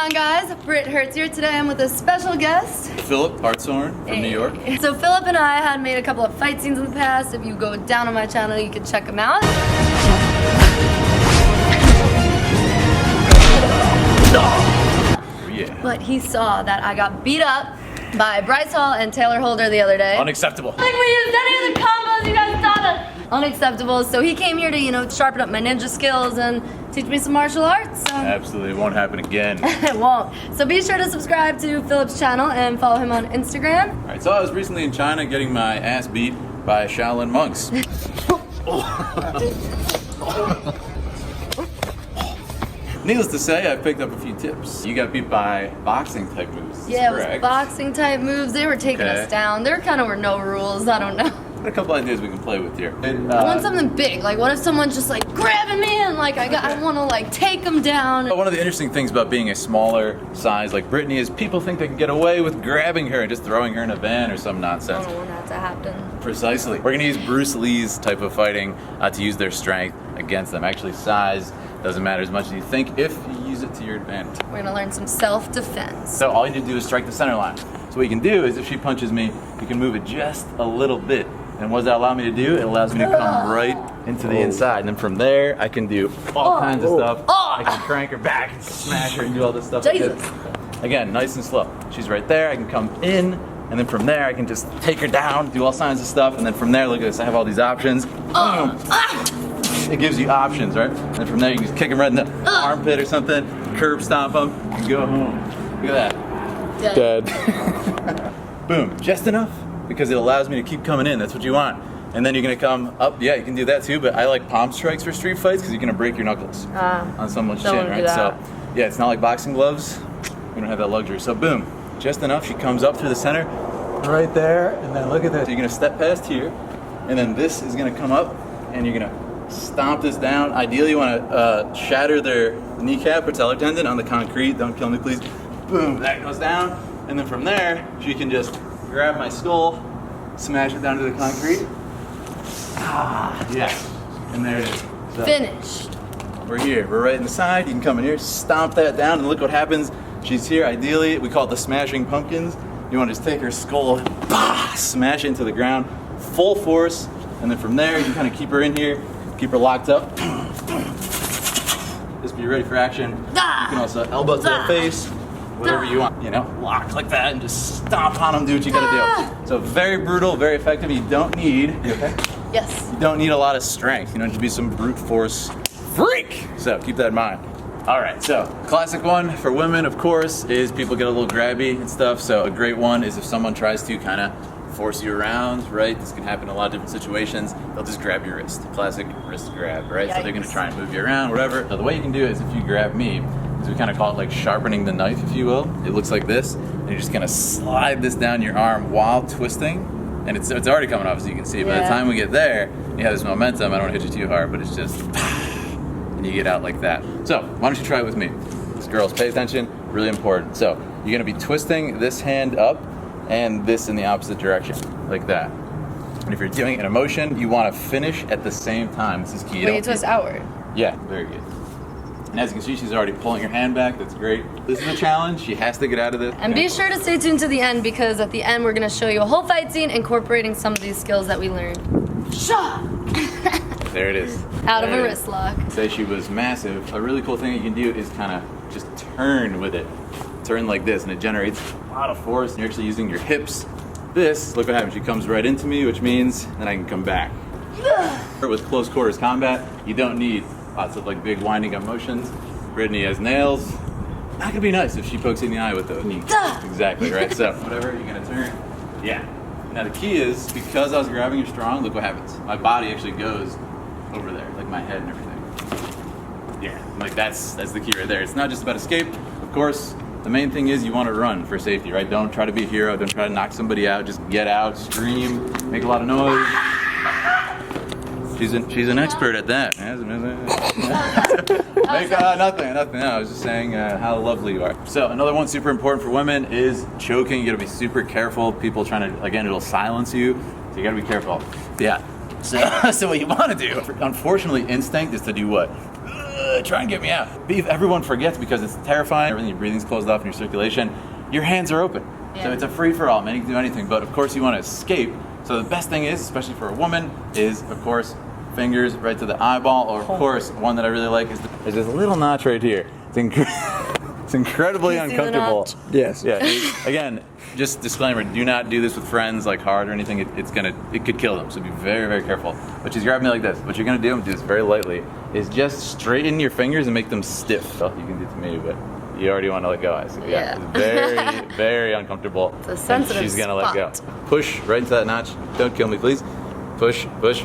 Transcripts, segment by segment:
on, guys? BrittHertz here. Today I'm with a special guest, Philip Hartshorn from New York. So Philip and I had made a couple of fight scenes in the past. If you go down on my channel, you can check them out. Yeah. But he saw that I got beat up by Bryce Hall and Taylor Holder the other day. Unacceptable. Like we used any of the combos, you guys saw that. Unacceptable. So he came here to, sharpen up my ninja skills and teach me some martial arts. So. Absolutely, it won't happen again. It won't. So be sure to subscribe to Philip's channel and follow him on Instagram. All right, so I was recently in China getting my ass beat by Shaolin monks. Needless to say, I picked up a few tips. You got beat by boxing type moves. Yeah, it correct? was boxing type moves. They were taking us down. There kind of were no rules. I don't know. Got a couple ideas we can play with here. I want something big. Like, what if someone's just like grabbing me and like I want to like take them down. One of the interesting things about being a smaller size like Brittany is people think they can get away with grabbing her and just throwing her in a van or some nonsense. I don't want that to happen. Precisely. We're gonna use Bruce Lee's type of fighting to use their strength against them. Actually, size doesn't matter as much as you think if you use it to your advantage. We're gonna learn some self-defense. So all you need to do is strike the center line. So what you can do is if she punches me, you can move it just a little bit. And what does that allow me to do? It allows me to come right into the inside. And then from there, I can do all kinds of stuff. I can crank her back and smash her and do all this stuff. Jesus. Again, nice and slow. She's right there, I can come in, and then from there I can just take her down, do all kinds of stuff, and then from there, look at this, I have all these options. It gives you options, right? And then from there you can just kick them right in the armpit or something, curb stomp them, and go home. Look at that. Dead. Boom, just enough, because it allows me to keep coming in, that's what you want. And then you're gonna come up, yeah, you can do that too, but I like palm strikes for street fights because you're gonna break your knuckles on someone's chin, right? So, yeah, it's not like boxing gloves. We don't have that luxury. So boom, just enough. She comes up through the center, right there, and then look at this. You're gonna step past here, and then this is gonna come up, and you're gonna stomp this down. Ideally, you wanna shatter their kneecap, patellar tendon on the concrete. Don't kill me, please. Boom, that goes down, and then from there, she can just grab my skull, smash it down to the concrete. Yes, and there it is. So, Finished. we're here, we're right in the side. You can come in here, stomp that down, and look what happens. She's here, ideally, we call it the smashing pumpkins. You want to just take her skull, smash it into the ground, full force, and then from there, you kind of keep her in here, keep her locked up. Just be ready for action. You can also elbow to the face, whatever you want, locked like that, and just stomp on them, do what you gotta do. So very brutal, very effective. You don't need, you okay? Yes. You don't need a lot of strength. You don't need to be some brute force freak. So keep that in mind. All right, so classic one for women, of course, is people get a little grabby and stuff. So a great one is if someone tries to kind of force you around, right? This can happen in a lot of different situations. They'll just grab your wrist. Classic wrist grab, right? Yikes. So they're gonna try and move you around, whatever. So the way you can do it is if you grab me, is we kind of call it like sharpening the knife, if you will. It looks like this, and you're just gonna slide this down your arm while twisting. And it's already coming off, as you can see. By the time we get there, you have this momentum. I don't want to hit you too hard, but it's just, and you get out like that. So why don't you try it with me? These girls, pay attention, really important. So you're gonna be twisting this hand up and this in the opposite direction, like that. And if you're doing an motion, you want to finish at the same time. This is key. Wait, you twist outward. Yeah, very good. And as you can see, she's already pulling her hand back. That's great. This is a challenge. She has to get out of this. And be sure to stay tuned to the end because at the end we're gonna show you a whole fight scene incorporating some of these skills that we learned. There it is. Out of a wrist lock. Say she was massive. A really cool thing you can do is kind of just turn with it. Turn like this, and it generates a lot of force. And you're actually using your hips. This, look what happens. She comes right into me, which means then I can come back. With close quarters combat, you don't need lots of like big winding up motions. Brittany has nails. Not gonna be nice if she pokes you in the eye with those. Exactly, right? So whatever, you're gonna turn. Yeah. Now the key is, because I was grabbing her strong, look what happens. My body actually goes over there, like my head and everything. Yeah, like that's the key right there. It's not just about escape. Of course, the main thing is you want to run for safety, right? Don't try to be a hero. Don't try to knock somebody out. Just get out, scream, make a lot of noise. She's an expert at that. Nothing. No, I was just saying how lovely you are. So another one super important for women is choking. You gotta be super careful. People trying to, again, it'll silence you. So you gotta be careful. Yeah. So what you want to do, unfortunately, instinct is to do what? try and get me out. But if everyone forgets because it's terrifying, everything, your breathing's closed off and your circulation, your hands are open. So it's a free-for-all, man, you can do anything, but of course you want to escape. So the best thing is, especially for a woman, is of course, fingers right to the eyeball, or of course, one that I really like is there's this little notch right here. It's incredibly uncomfortable. Yes. Yeah. Again, just disclaimer: do not do this with friends, like hard or anything. It could kill them. So be very, very careful. But she's grabbing me like this. What you're gonna do, I'm gonna do this very lightly, is just straighten your fingers and make them stiff. Well, you can do it to me, but you already want to let go. I see. Yeah. It's very, very uncomfortable. It's a sensitive and she's gonna spot. let go. Push right into that notch. Don't kill me, please. Push, push.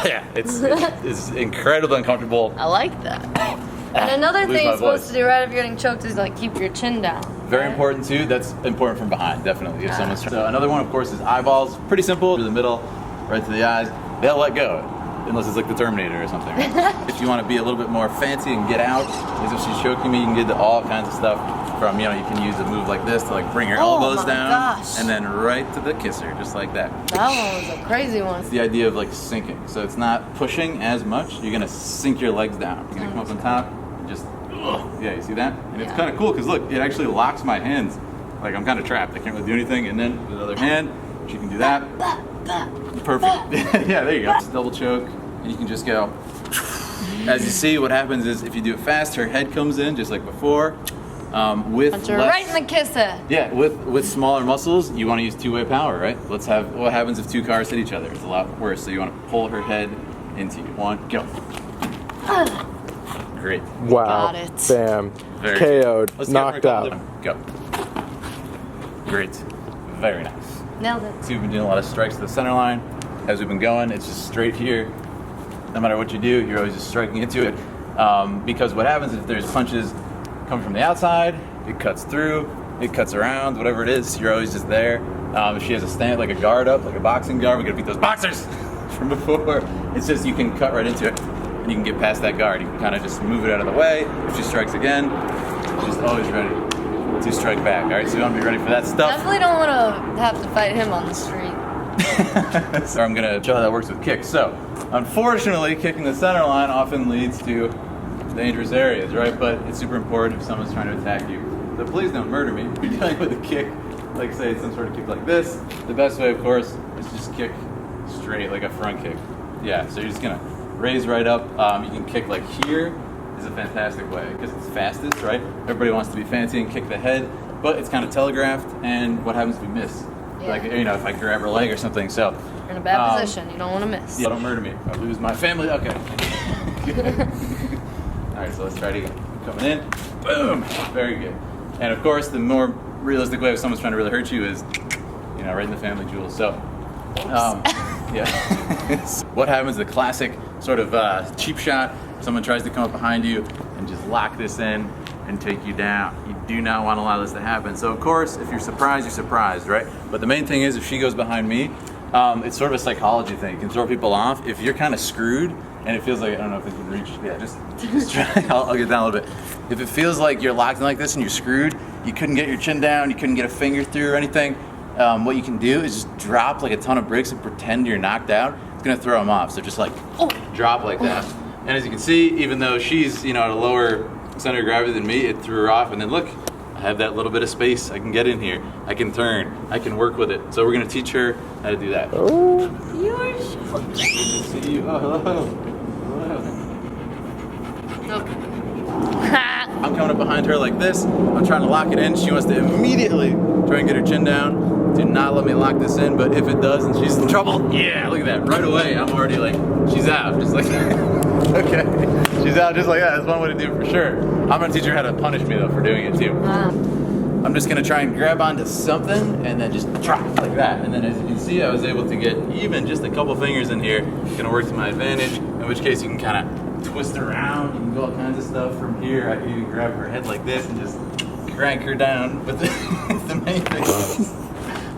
Yeah. It's incredibly uncomfortable. I like that. And another Lose thing my you're supposed voice. to do right if you're getting choked is like keep your chin down. Very right? important too. That's important from behind, definitely. If someone's so another one, of course, is eyeballs. Pretty simple. To the middle, right to the eyes. They'll let go, unless it's like the Terminator or something. Right? If you want to be a little bit more fancy and get out, as if she's choking me, you can get to all kinds of stuff. From you can use a move like this to like bring your elbows my down, gosh. and then right to the kisser, just like that. That one was a crazy one. It's the idea of like sinking. So it's not pushing as much. You're gonna sink your legs down. You're gonna come up on top, and just yeah, you see that? And it's kind of cool because look, it actually locks my hands. Like I'm kind of trapped. I can't really do anything. And then with the other hand, she can do that. Perfect. Yeah, there you go. Just double choke, and you can just go. As you see, what happens is if you do it fast, her head comes in just like before. With Punch her less, right in the kisser. yeah, with smaller muscles, you want to use two-way power, right? Let's have what happens if two cars hit each other. It's a lot worse. So you want to pull her head into you. One, go. Great. Wow. Got it. Bam. Very KO'd. Let's go for a Knocked couple out. different- Go. Great. Very nice. Nailed it. So we've been doing a lot of strikes to the center line. As we've been going, it's just straight here. No matter what you do, you're always just striking into it. Because what happens if there's punches coming from the outside, it cuts through, it cuts around, whatever it is, you're always just there. If she has a stand, like a guard up, like a boxing guard, we're gonna beat those boxers from before. It's just you can cut right into it, and you can get past that guard. You can kind of just move it out of the way. If she strikes again, she's always ready to strike back. All right, so you want to be ready for that stuff. Definitely don't want to have to fight him on the street. So I'm gonna show how that works with kicks. So, unfortunately, kicking the center line often leads to dangerous areas, right? But it's super important if someone's trying to attack you. So please don't murder me. If you're dealing with a kick, like say it's some sort of kick like this, the best way, of course, is just kick straight, like a front kick. Yeah, so you're just gonna raise right up. You can kick like here is a fantastic way because it's fastest, right? Everybody wants to be fancy and kick the head, but it's kind of telegraphed, and what happens if you miss? Yeah. Like, if I grab her leg or something, so. You're in a bad position. You don't want to miss. Yeah, don't murder me. If I lose my family, okay. All right, so let's try it again. Coming in, boom, very good. And of course, the more realistic way if someone's trying to really hurt you is, right in the family jewels. So, yeah. What happens? The classic sort of cheap shot. Someone tries to come up behind you and just lock this in and take you down. You do not want to allow this to happen. So of course, if you're surprised, right? But the main thing is if she goes behind me, it's sort of a psychology thing. It can throw people off. If you're kind of screwed and it feels like, I don't know if it can reach, yeah, just try, I'll get down a little bit. If it feels like you're locked in like this and you're screwed, you couldn't get your chin down, you couldn't get a finger through or anything, what you can do is just drop like a ton of bricks and pretend you're knocked out. It's gonna throw them off. So just like, drop like that. And as you can see, even though she's, at a lower center of gravity than me, it threw her off. And then look, I have that little bit of space. I can get in here. I can turn. I can work with it. So we're gonna teach her how to do that. Oh. You're so See you. Oh, hello. Nope. I'm coming up behind her like this. I'm trying to lock it in. She wants to immediately try and get her chin down. Do not let me lock this in, but if it does and she's in trouble, yeah, look at that. Right away, I'm already like, she's out. Just like okay. She's out just like that. That's one way to do it for sure. I'm gonna teach her how to punish me though for doing it too. I'm just gonna try and grab onto something and then just drop like that. And then as you can see, I was able to get even just a couple fingers in here. It's gonna work to my advantage, in which case you can kind of twist around. You can do all kinds of stuff from here. I can even grab her head like this and just crank her down. But the main thing is,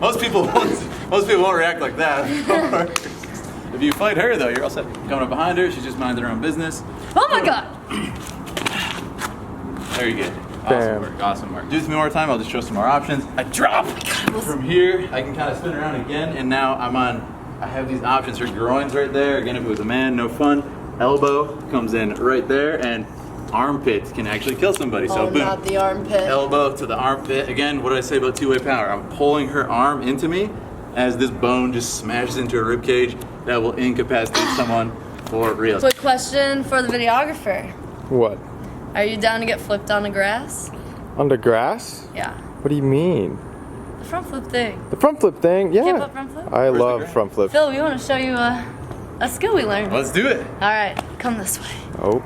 most people won't react like that. If you fight her though, you're all set. Coming up behind her, she's just minding her own business. Oh my god! Very good. Bam. Awesome work. Do this one more time, I'll just show some more options. I drop from here, I can kind of spin around again, and now I have these options. Her groin's right there. Again, if it was a man, no fun. elbow comes in right there, and armpit can actually kill somebody. So boom. Not the armpit. Elbow to the armpit. Again, what did I say about two-way power? I'm pulling her arm into me as this bone just smashes into her rib cage. That will incapacitate someone for real. Quick question for the videographer. What? Are you down to get flipped on the grass? On the grass? Yeah. What do you mean? The front flip thing. The front flip thing? Yeah. Can't put front flip? I Where's the love grass? front flips. Phil, we want to show you a skill we learned. Let's do it. All right, come this way. Oh.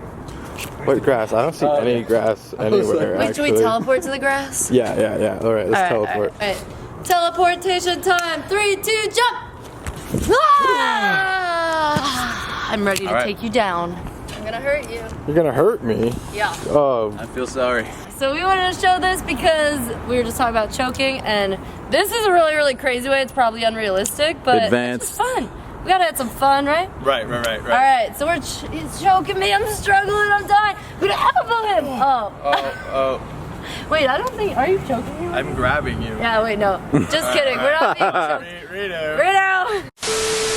What grass? I don't see any grass anywhere. Wait, should we actually. teleport to the grass? Yeah. All right, let's teleport. All right. Teleportation time. 3, 2, jump! Ah! I'm ready to All right. take you down. I'm gonna hurt you. You're gonna hurt me. Yeah. Oh. I feel sorry. So we wanted to show this because we were just talking about choking, and this is a really, really crazy way. It's probably unrealistic, but Advanced. it's just fun. We gotta have some fun, right? Right. All right, so he's choking me. I'm struggling. I'm dying. We gotta elbow him. Oh. Wait, I don't think. Are you choking me? I'm grabbing you. Yeah, wait, no. Just kidding. We're not being choked. Reno. Reno!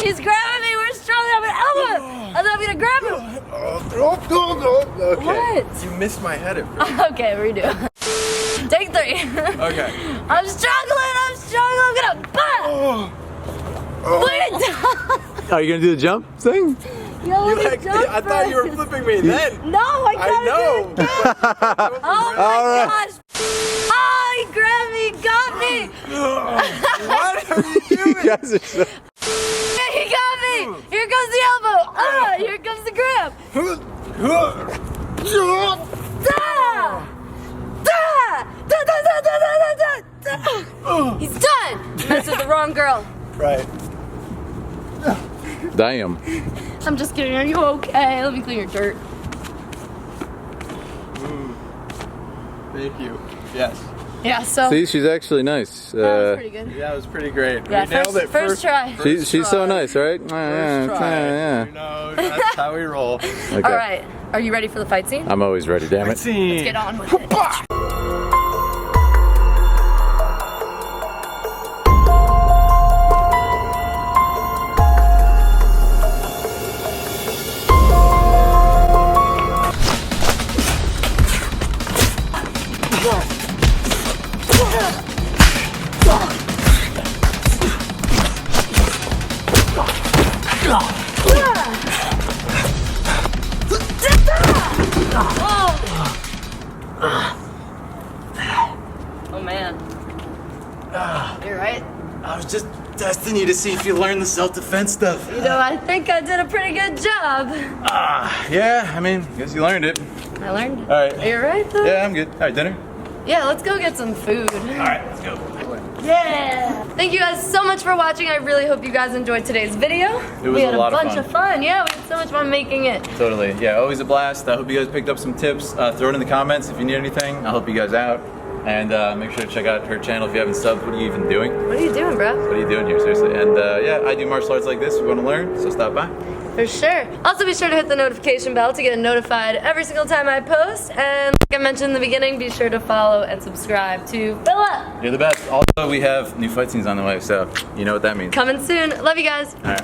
He's grabbing me. We're struggling. I'm gonna elbow him. I'm gonna grab him. Okay. What? You missed my head at first. Okay, redo. Take 3. Okay. I'm struggling. I'm gonna. Wait. Are you gonna do the jump thing? I thought you were flipping me then. No, I gotta know. do it. Oh my gosh. Oh, he grabbed me, got me. What are you doing? You guys are so... He got me. Here comes the elbow. Here comes the grab. He's done. That's with the wrong girl. Right. Damn. I'm just kidding. Are you okay? Let me clean your dirt. Thank you. Yes. Yeah, so See, she's actually nice. that was pretty good. Yeah, it was pretty great. Yeah, we nailed it first try. She's so nice, right? First try. You know, that's how we roll. Okay. All right. Are you ready for the fight scene? I'm always ready, damn it. Let's get on with it. Oh man. You're right. I was just testing you to see if you learned the self-defense stuff. You know, I think I did a pretty good job. Yeah, I mean, guess you learned it. I learned. All right. You're right though. Yeah, I'm good. All right, dinner? Yeah, let's go get some food. All right, let's go. Yeah. Thank you guys so much for watching. I really hope you guys enjoyed today's video. It was we had a lot of bunch fun. of fun. Yeah, we had so much fun making it. Totally. Yeah, always a blast. I hope you guys picked up some tips. Throw it in the comments if you need anything. I'll help you guys out. And make sure to check out her channel if you haven't subbed. What are you even doing? What are you doing, bro? What are you doing here, seriously? And yeah, I do martial arts like this if you want to learn, so stop by. For sure. Also be sure to hit the notification bell to get notified every single time I post. And like I mentioned in the beginning, be sure to follow and subscribe to Philip. You're the best. Also, we have new fight scenes on the way, so you know what that means. Coming soon. Love you guys. All right.